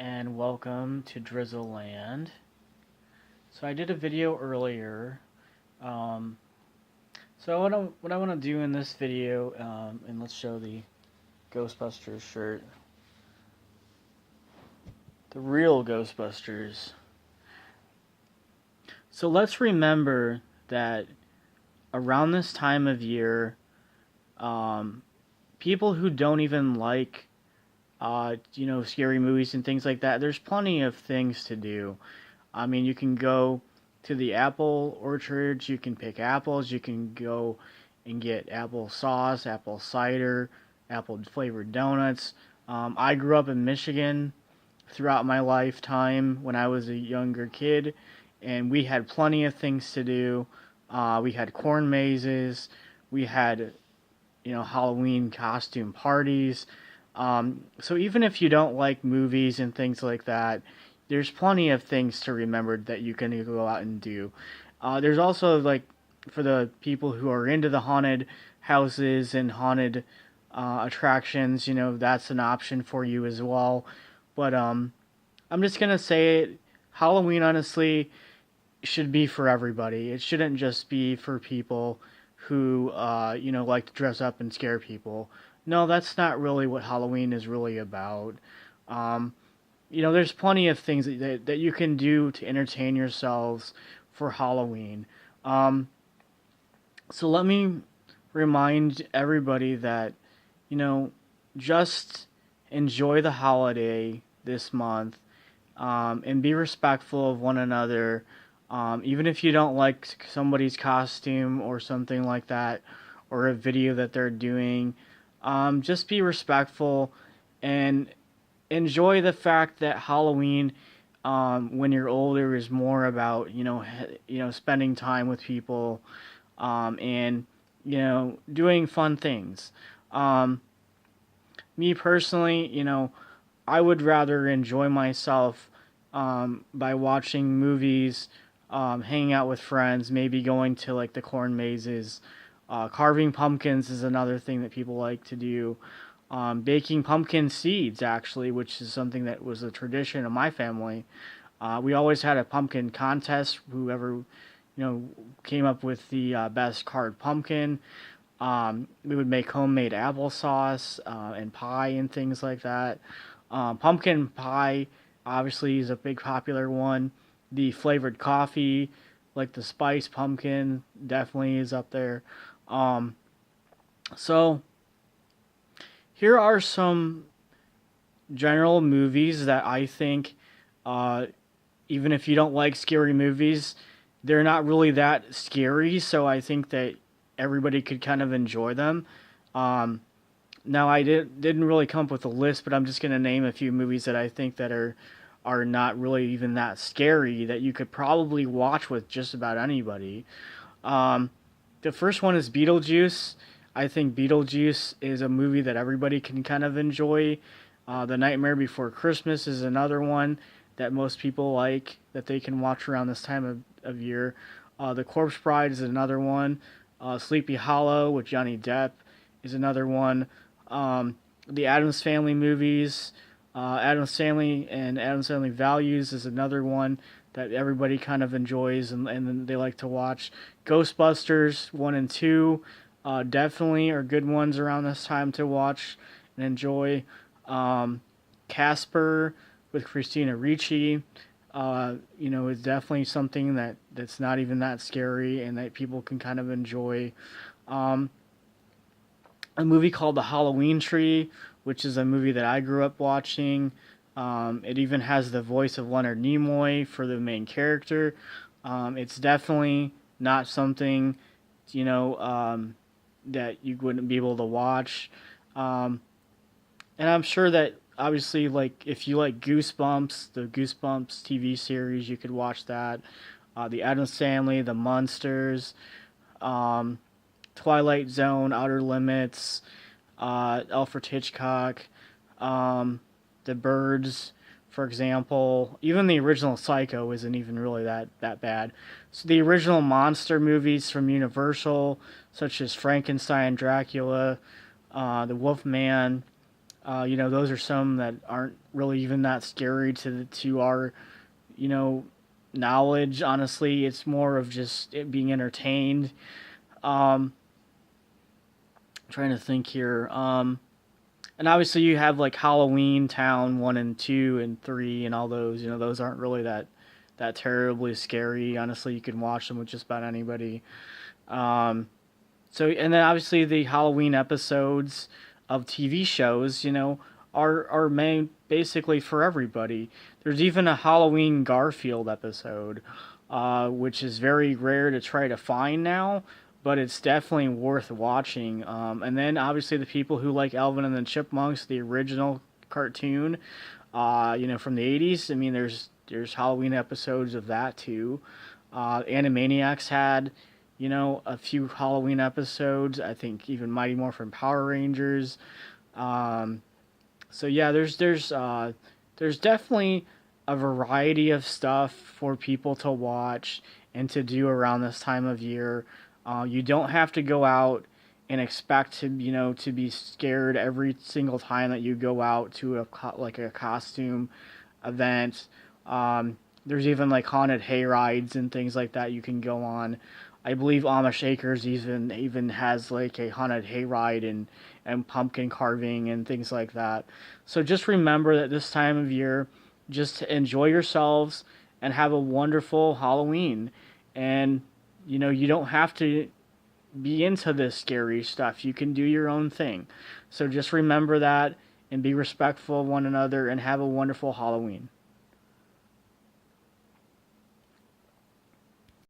and welcome to Drizzle Land. So I did a video earlier. Um, what I want to do in this video, and let's show the Ghostbusters shirt, the real Ghostbusters. So let's remember that around this time of year, um, people who don't even like, scary movies and things like that, there's plenty of things to do. I mean, you can go to the apple orchards, you can pick apples, you can go and get apple sauce, apple cider, apple flavored donuts. I grew up in Michigan throughout my lifetime when I was a younger kid, and we had plenty of things to do. We had corn mazes, we had Halloween costume parties. So even if you don't like movies and things like that, there's plenty of things to remember that you can go out and do. There's also like for the people who are into the haunted houses and haunted attractions, that's an option for you as well. But I'm just gonna say it. Halloween, honestly, should be for everybody. It shouldn't just be for people who like to dress up and scare people. No, that's not really what Halloween is really about. Um, there's plenty of things that you can do to entertain yourselves for Halloween. Um, so let me remind everybody that, you know, just enjoy the holiday this month, and be respectful of one another. Even if you don't like somebody's costume or something like that, or a video that they're doing, just be respectful and enjoy the fact that Halloween, when you're older, is more about spending time with people, and doing fun things. Um, Me personally, I would rather enjoy myself by watching movies, hanging out with friends, maybe going to like the corn mazes. Carving pumpkins is another thing that people like to do. Baking pumpkin seeds, actually, which is something that was a tradition of my family. We always had a pumpkin contest. Whoever, came up with the best carved pumpkin. We would make homemade applesauce and pie and things like that. Pumpkin pie, obviously, is a big popular one. The flavored coffee, like the spice pumpkin, definitely is up there. Um, so here are some general movies that I think, uh, even if you don't like scary movies, they're not really that scary. So I think that everybody could kind of enjoy them. Um, Now I didn't really come up with a list, but I'm just gonna name a few movies that I think that are not really even that scary that you could probably watch with just about anybody. Um, the first one is Beetlejuice. I think Beetlejuice is a movie that everybody can kind of enjoy. The Nightmare Before Christmas is another one that most people like that they can watch around this time of year. The Corpse Bride is another one. Sleepy Hollow with Johnny Depp is another one. The Addams Family movies, Addams Family and Addams Family Values is another one that everybody kind of enjoys and they like to watch. Ghostbusters 1 and 2 definitely are good ones around this time to watch and enjoy. Um, Casper with Christina Ricci, is definitely something that's not even that scary and that people can kind of enjoy. Um, a movie called The Halloween Tree, which is a movie that I grew up watching. It even has the voice of Leonard Nimoy for the main character. It's definitely not something, you know, um, that you wouldn't be able to watch. Um, and I'm sure that obviously, like if you like Goosebumps, the Goosebumps TV series, you could watch that. The Addams Family, The Munsters, um, Twilight Zone, Outer Limits, Alfred Hitchcock, um, The Birds, for example. Even the original Psycho isn't even really that bad. So the original monster movies from Universal, such as Frankenstein, Dracula, The Wolfman, Those are some that aren't really even that scary to our, you know, knowledge. Honestly, it's more of just it being entertained. Um, Trying to think here. And obviously you have like Halloween Town 1 and 2 and 3 and all those. Those aren't really that terribly scary. Honestly, you can watch them with just about anybody. Um, and then obviously the Halloween episodes of TV shows, are made basically for everybody. There's even a Halloween Garfield episode, which is very rare to try to find now, but it's definitely worth watching. And then obviously the people who like Alvin and the Chipmunks, the original cartoon, from the '80s. I mean, there's Halloween episodes of that too. Animaniacs had a few Halloween episodes. I think even Mighty Morphin Power Rangers. Um, so yeah, there's definitely a variety of stuff for people to watch and to do around this time of year. You don't have to go out and expect to be scared every single time that you go out to like a costume event. There's even like haunted hay rides and things like that you can go on. I believe Amish Acres even has like a haunted hayride and pumpkin carving and things like that. So just remember that this time of year, just enjoy yourselves and have a wonderful Halloween. And you don't have to be into this scary stuff. You can do your own thing. So just remember that and be respectful of one another and have a wonderful Halloween.